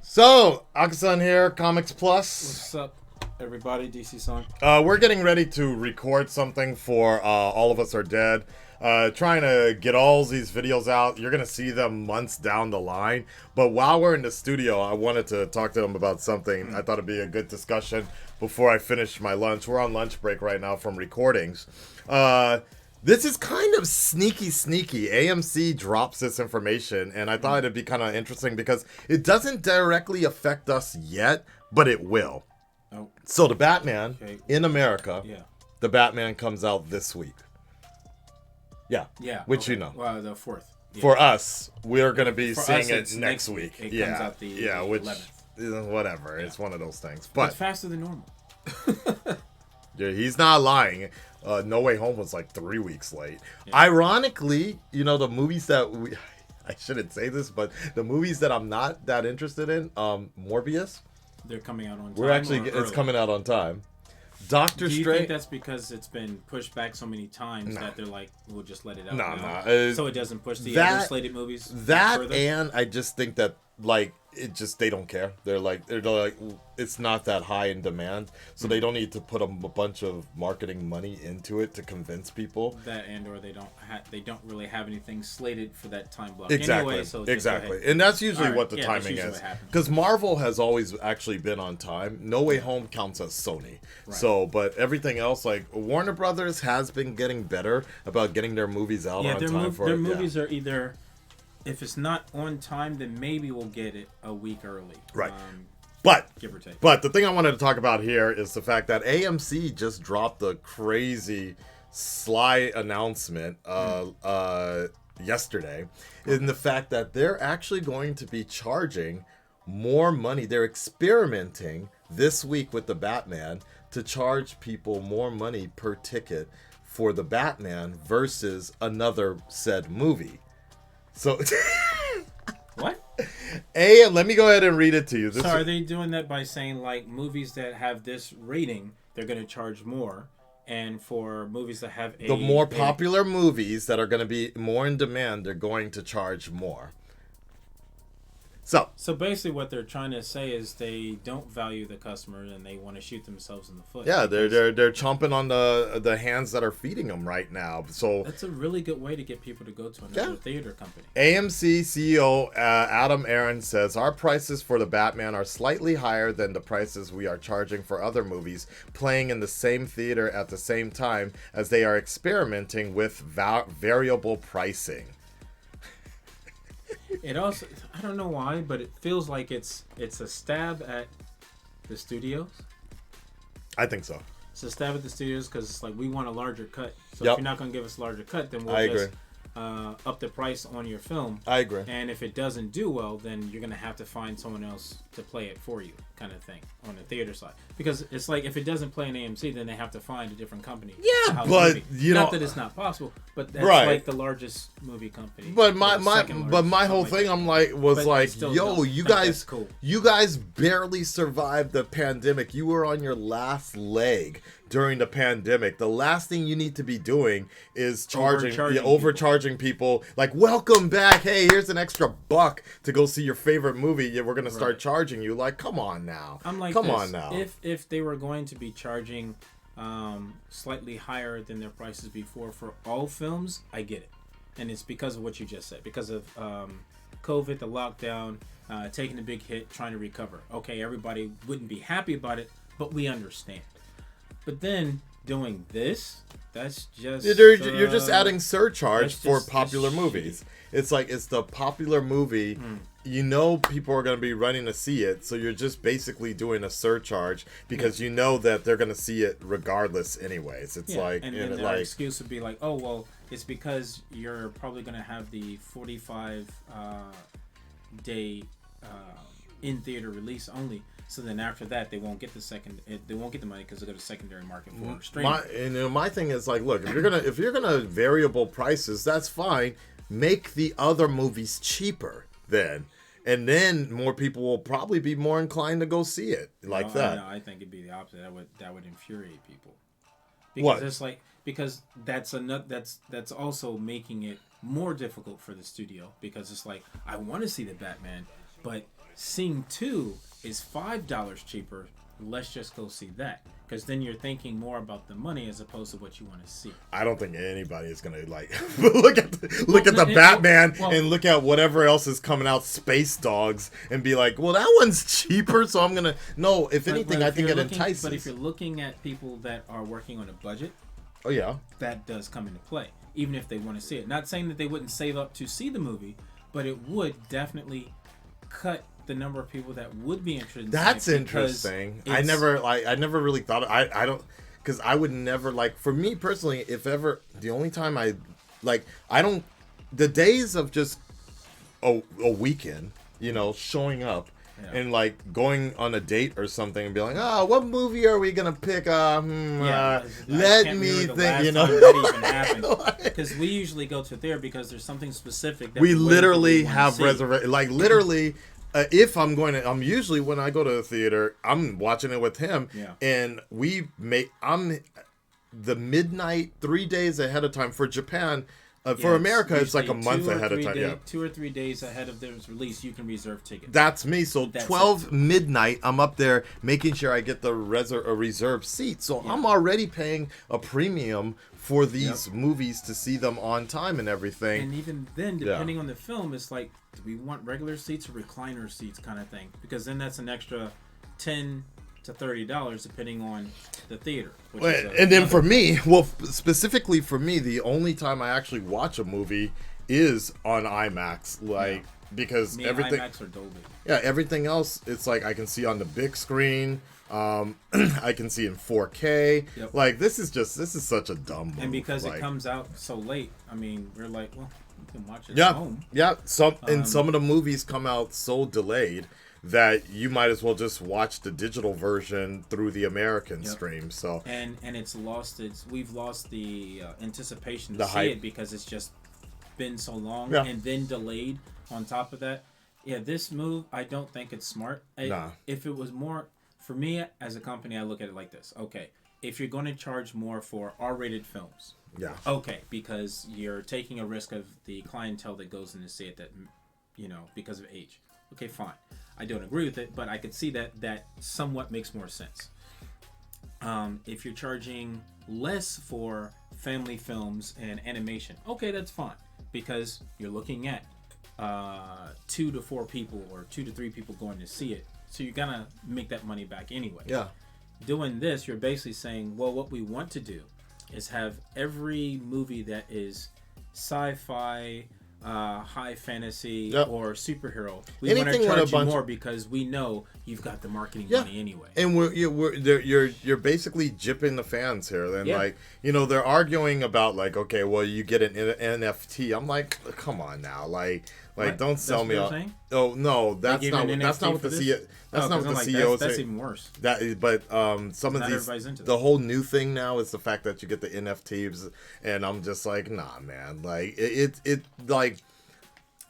So, Akasan here, Comics Plus. What's up, everybody? DC Song. We're getting ready to record something for All of Us Are Dead. Trying to get all these videos out. You're going to see them months down the line. But while we're in the studio, I wanted to talk to them about something. I thought it'd be a good discussion before I finish my lunch. We're on lunch break right now from recordings. This is kind of sneaky. AMC drops this information, and I thought it'd be kind of interesting because it doesn't directly affect us yet, but it will. Oh. So the Batman in America, Yeah. the Batman comes out this week. Yeah. Which you know. Well, the 4th. Yeah. For us, we're going to be For seeing us, it next week. It comes out the 11th. Whatever. Yeah. It's one of those things. But it's faster than normal. yeah, he's not lying. No Way Home was like 3 weeks late. Yeah. Ironically, the movies that I shouldn't say this, but the movies that I'm not that interested in, Morbius, They're coming out on time. It's coming out on time. Doctor Do you Strange. think that's because it's been pushed back so many times that they're like, we'll just let it out now? So it doesn't push the other slated movies further? And I just think that they don't care. They're like it's not that high in demand, so they don't need to put a bunch of marketing money into it to convince people. That or they don't really have anything slated for that time block. Exactly. Anyway, so exactly. And that's usually what the timing is. Because Marvel has always actually been on time. No Way Home counts as Sony. Right. So, but everything else, like Warner Brothers has been getting better about getting their movies out on time. Their movies are either, if it's not on time, then maybe we'll get it a week early. Right. But give or take. But the thing I wanted to talk about here is the fact that AMC just dropped a crazy sly announcement yesterday in the fact that they're actually going to be charging more money. They're experimenting this week with the Batman to charge people more money per ticket for the Batman versus another said movie. So what? Let me go ahead and read it to you. So are they doing that by saying like movies that have this rating, they're going to charge more, and for movies that have the more popular movies that are going to be more in demand, they're going to charge more. So basically what they're trying to say is they don't value the customer and they want to shoot themselves in the foot. Yeah, they're chomping on the hands that are feeding them right now. So that's a really good way to get people to go to another theater company. AMC CEO Adam Aron says our prices for the Batman are slightly higher than the prices we are charging for other movies playing in the same theater at the same time, as they are experimenting with variable pricing. It also, I don't know why, but it feels like it's a stab at the studios. I think so. It's a stab at the studios because it's like, we want a larger cut. So Yep. if you're not going to give us a larger cut, then we'll just up the price on your film. I agree. And if it doesn't do well, then you're going to have to find someone else to play it for you, kind of thing, on the theater side. Because it's like, if it doesn't play in AMC, then they have to find a different company. Yeah, but not that it's not possible, but that's like the largest movie company. But my whole thing, I'm like, was like, yo, you guys barely survived the pandemic. You were on your last leg during the pandemic. The last thing you need to be doing is overcharging people. Like, welcome back. Hey, here's an extra $1 to go see your favorite movie. Yeah, we're gonna start charging you. Like, come on now. I'm like, come on now. If they were going to be charging slightly higher than their prices before for all films, I get it, and it's because of what you just said, because of COVID, the lockdown, taking a big hit, trying to recover. Okay, everybody wouldn't be happy about it, but we understand. But then doing this, that's just you're just adding surcharge for popular movies. It's like, it's the popular movie. People are going to be running to see it, so you're just basically doing a surcharge because you know that they're going to see it regardless anyways. It's like, and then their excuse would be like, oh, well, it's because you're probably going to have the 45 day in theater release only. So then after that, they won't get the money because they go to secondary market for streaming. My thing is like, look, if you're gonna variable prices, that's fine. Make the other movies cheaper then, and then more people will probably be more inclined to go see it that. I think it'd be the opposite. That would infuriate people. Because it's like, because that's also making it more difficult for the studio, because it's like, I want to see the Batman, but Seeing 2 is $5 cheaper. Let's just go see that. Because then you're thinking more about the money as opposed to what you want to see. I don't think anybody is gonna like look at the Batman and look at whatever else is coming out, Space Dogs, and be like, well, that one's cheaper, so I'm gonna no. If anything, I think it entices. But if you're looking at people that are working on a budget, oh yeah, that does come into play. Even if they want to see it, not saying that they wouldn't save up to see the movie, but it would definitely cut the number of people that would be interested in that's interesting. I never really thought I don't, because I would never, like, for me personally, if ever, the only time I don't, the days of just a weekend, you know, showing up and like going on a date or something and be like, oh, what movie are we gonna pick? Let me think, you know. That even happened, because we usually go to theater because there's something specific that we literally have reservation, like literally. If I'm usually when I go to the theater, I'm watching it with him, and I'm the midnight 3 days ahead of time for Japan. For America, it's like a month ahead of time. 2 or 3 days ahead of their release, you can reserve tickets. That's me. So that's 12 midnight, I'm up there making sure I get the reserved seat. So I'm already paying a premium for these movies to see them on time and everything. And even then, depending on the film, it's like, do we want regular seats or recliner seats kind of thing? Because then that's an extra $10 to $30 depending on the theater. And then for me, specifically for me, the only time I actually watch a movie is on IMAX, because everything IMAX or Dolby. Yeah, everything else, it's like I can see on the big screen. I can see in 4K. Yep. Like this is such a dumb move. And because it comes out so late, I mean, we're like, well, you can watch it at home. Yeah. Some of the movies come out so delayed that you might as well just watch the digital version through the American stream. So and we've lost the anticipation the to hype. see it because it's just been so long and then delayed on top of that. Yeah, this move, I don't think it's smart. If it was more, for me as a company, I look at it like this. Okay, if you're going to charge more for R-rated films, okay, because you're taking a risk of the clientele that goes in to see it, that, you know, because of age. Okay, fine. I don't agree with it, but I could see that somewhat makes more sense. If you're charging less for family films and animation, okay, that's fine, because you're looking at 2 to 4 people or 2 to 3 people going to see it. So you're going to make that money back anyway. Yeah. Doing this, you're basically saying, well, what we want to do is have every movie that is sci-fi, high fantasy, or superhero. We want to charge you more because we know you've got the marketing money anyway. And you're basically jipping the fans here. Then like, you know, they're arguing about like, okay, well, you get an NFT. I'm like, come on now, like don't sell me. Oh no, that's not what the CEO. That's not what the CEO is. That's even worse. But some of these, the whole new thing now is the fact that you get the NFTs, and I'm just like, nah, man, like it like.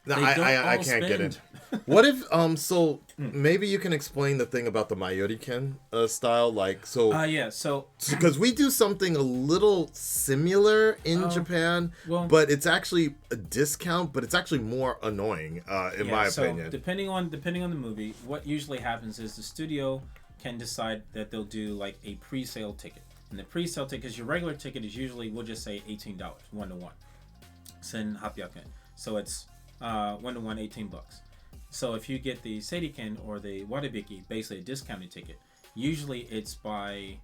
No, I can't get it. What if so maybe you can explain the thing about the Mayuriken style, like so because we do something a little similar in Japan, but it's actually a discount, but it's actually more annoying in my opinion. Depending on the movie, what usually happens is the studio can decide that they'll do like a pre-sale ticket. And the pre-sale ticket, because your regular ticket is usually, we'll just say $18, 1-to-1. Sen hapyaken. So it's 1-to-1, $18. So if you get the Seiriken or the Wadabiki, basically a discounted ticket, usually it's by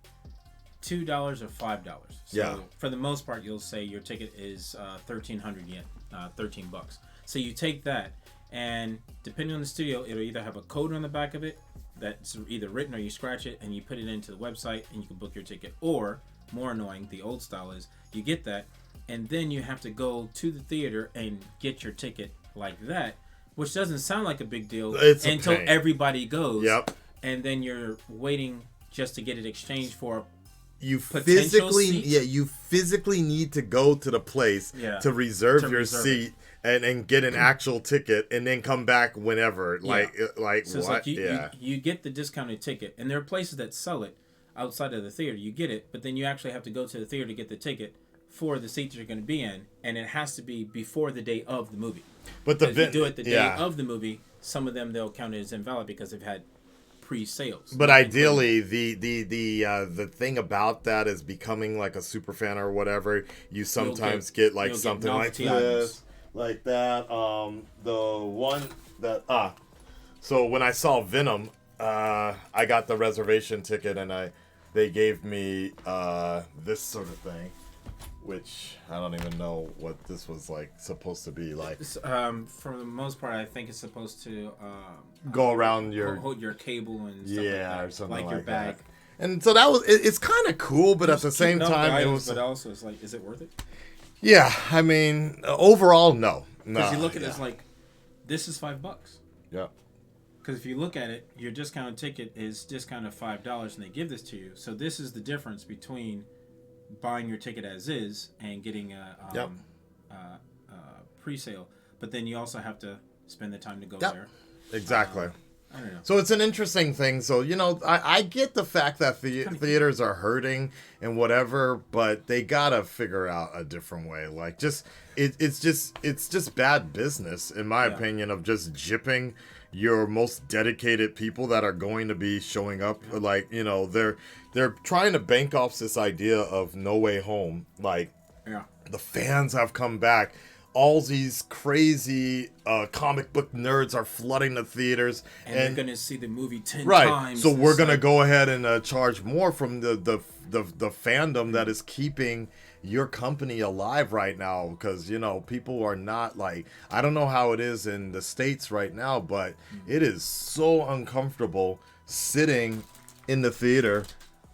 $2 or $5. So for the most part, you'll say your ticket is 1,300 yen, $13. So you take that, and depending on the studio, it'll either have a code on the back of it that's either written or you scratch it and you put it into the website and you can book your ticket. Or, more annoying, the old style is you get that and then you have to go to the theater and get your ticket like that, which doesn't sound like a big deal until everybody goes. Yep. And then you're waiting just to get it exchanged for you physically need to go to the place to reserve your seat and get an actual ticket and then come back whenever. So what? It's like you get the discounted ticket, and there are places that sell it outside of the theater. You get it, but then you actually have to go to the theater to get the ticket, for the seats you're going to be in, and it has to be before the day of the movie. But if you do it the day of the movie, some of them they'll count it as invalid because they've had pre-sales. But ideally, the thing about that is becoming like a super fan or whatever. You sometimes get like something like this, like that. The one that So when I saw Venom, I got the reservation ticket, and they gave me this sort of thing, which I don't even know what this was like supposed to be like. For the most part, I think it's supposed to go around your hold your cable and stuff like that, or something like your bag. that. And so that was it's kind of cool, but at the same time, items, it was. But also, it's like, is it worth it? Yeah, I mean, overall, no. Because you look at it as like, this is $5. Yeah. Because if you look at it, your discounted ticket is discounted $5, and they give this to you. So this is the difference between buying your ticket as is and getting a pre-sale. But then you also have to spend the time to go there. Exactly. I don't know. So it's an interesting thing. So, I get the fact that theaters are hurting and whatever, but they gotta figure out a different way. Like, it's just bad business, in my opinion, of just gypping your most dedicated people that are going to be showing up. Like, they're trying to bank off this idea of No Way Home. Like, the fans have come back. All these crazy comic book nerds are flooding the theaters, and they're gonna see the movie 10 right. times. So we're gonna go ahead and charge more from the fandom that is keeping your company alive right now, because people are not like, I don't know how it is in the States right now, but it is so uncomfortable sitting in the theater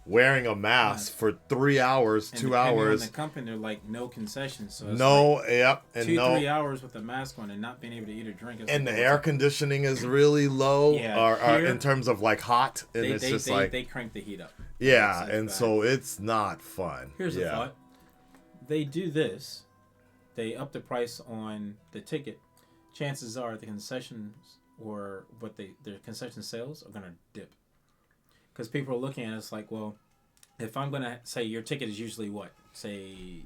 wearing a mask for 3 hours, and 2 hours. On the company, they're like no concessions. So it's and 2-3 hours with a mask on and not being able to eat or drink. And the air conditioning is really low, or in terms of like hot, and they crank the heat up. Yeah, and so it's not fun. Here's a thought: they do this, they up the price on the ticket. Chances are the concessions or their concession sales are gonna dip. Because people are looking at it, it's like, well, if I'm going to say your ticket is usually what? Say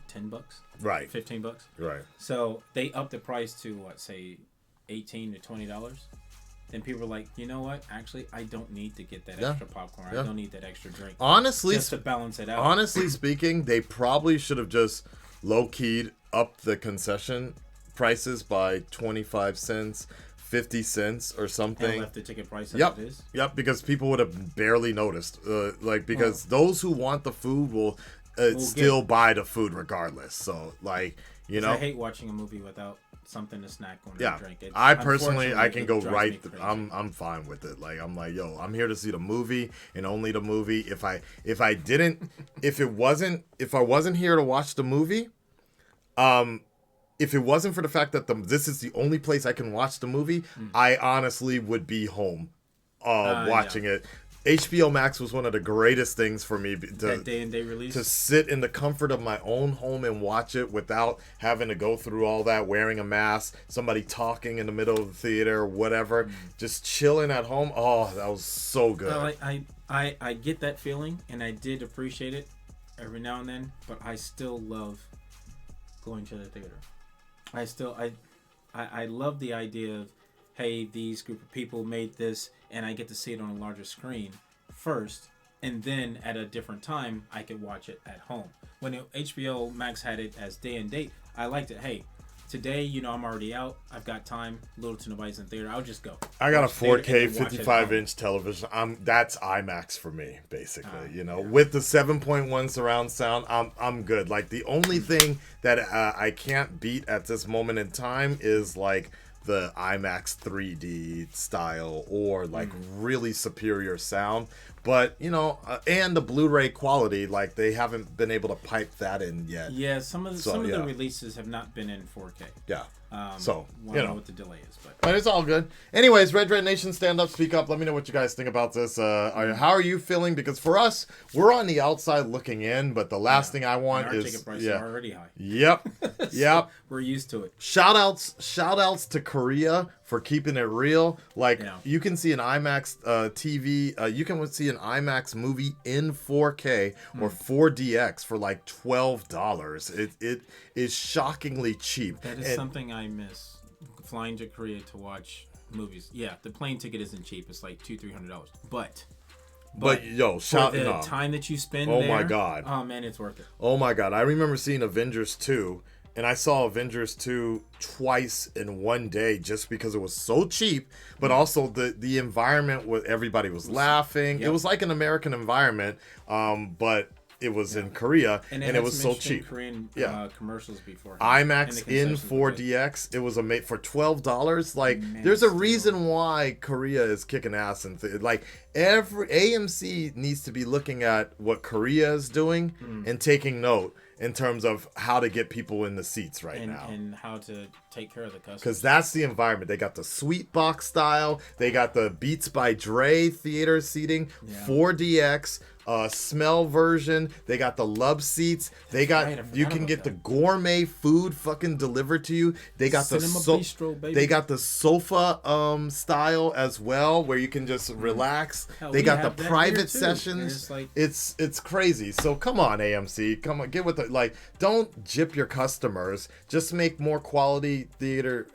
$10? Right. $15? Right. So they up the price to what, say $18 to $20? Then people are like, you know what? Actually, I don't need to get that extra popcorn. I don't need that extra drink. Honestly, just to balance it out. Honestly speaking, they probably should have just low-keyed up the concession prices by 25 cents. 50 cents or something. And left the ticket price as it is. Yep, because people would have barely noticed. Because those who want the food will still buy the food regardless. So, I hate watching a movie without something to snack on and drink. I personally, I can go right. I'm fine with it. Like, I'm like, yo, I'm here to see the movie and only the movie. If I wasn't here to watch the movie, if it wasn't for the fact that this is the only place I can watch the movie, I honestly would be home watching it. HBO Max was one of the greatest things for me that day and day release, to sit in the comfort of my own home and watch it without having to go through all that, wearing a mask, somebody talking in the middle of the theater or whatever, just chilling at home. Oh, that was so good. I get that feeling, and I did appreciate it every now and then, but I still love going to the theater. I love the idea of, hey, these group of people made this, and I get to see it on a larger screen first, and then at a different time, I could watch it at home. When HBO Max had it as day and date, I liked it. Hey, today, I'm already out. I've got time. Little to nobody's in theater. I'll just go. I got a 4K 55-inch television. That's IMAX for me, basically. With the 7.1 surround sound, I'm good. Like, the only thing that I can't beat at this moment in time is like the IMAX 3D style or like really superior sound. But, and the Blu-ray quality, like, they haven't been able to pipe that in yet. Yeah, some of the releases have not been in 4K. Yeah. I don't know what the delay is, but it's all good. Anyways, Red Nation, stand up, speak up. Let me know what you guys think about this. How are you feeling? Because for us, we're on the outside looking in, but the last thing I want our is ticket prices are already high. Yep. So yep. We're used to it. Shout outs to Korea for keeping it real. Like Yeah. you can see an IMAX TV, you can see an IMAX movie in 4K or 4DX for like $12. It is shockingly cheap. That is something I miss. Flying to Korea to watch movies. Yeah, the plane ticket isn't cheap. It's like $200-$300. But yo, for the time that you spend Oh there, my God. Oh man, it's worth it. Oh my God. I remember seeing Avengers 2, and I saw Avengers 2 twice in one day just because it was so cheap, but also the environment where everybody was laughing. Yep. It was like an American environment, but it was in Korea, and it was so cheap. Korean commercials before. IMAX in 4DX. It was for $12. Like, there's a reason why Korea is kicking ass, and like every AMC needs to be looking at what Korea is doing and taking note in terms of how to get people in the seats now. And how to take care of the customers. Because that's the environment. They got the sweet box style. They got the Beats by Dre theater seating, 4DX, smell version. They got the love seats. They got you can get the gourmet food fucking delivered to you. They got bistro, baby. They got the sofa style as well, where you can just relax. Hell, they got the private too. sessions. Like... It's crazy. So come on, AMC, come on, get with it. Like, don't gyp your customers. Just make more quality theater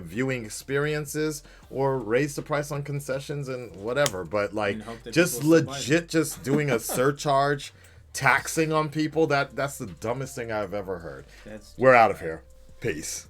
viewing experiences, or raise the price on concessions and whatever. But like, just legit, just doing a surcharge, taxing on people. That's the dumbest thing I've ever heard. We're out of here. Peace.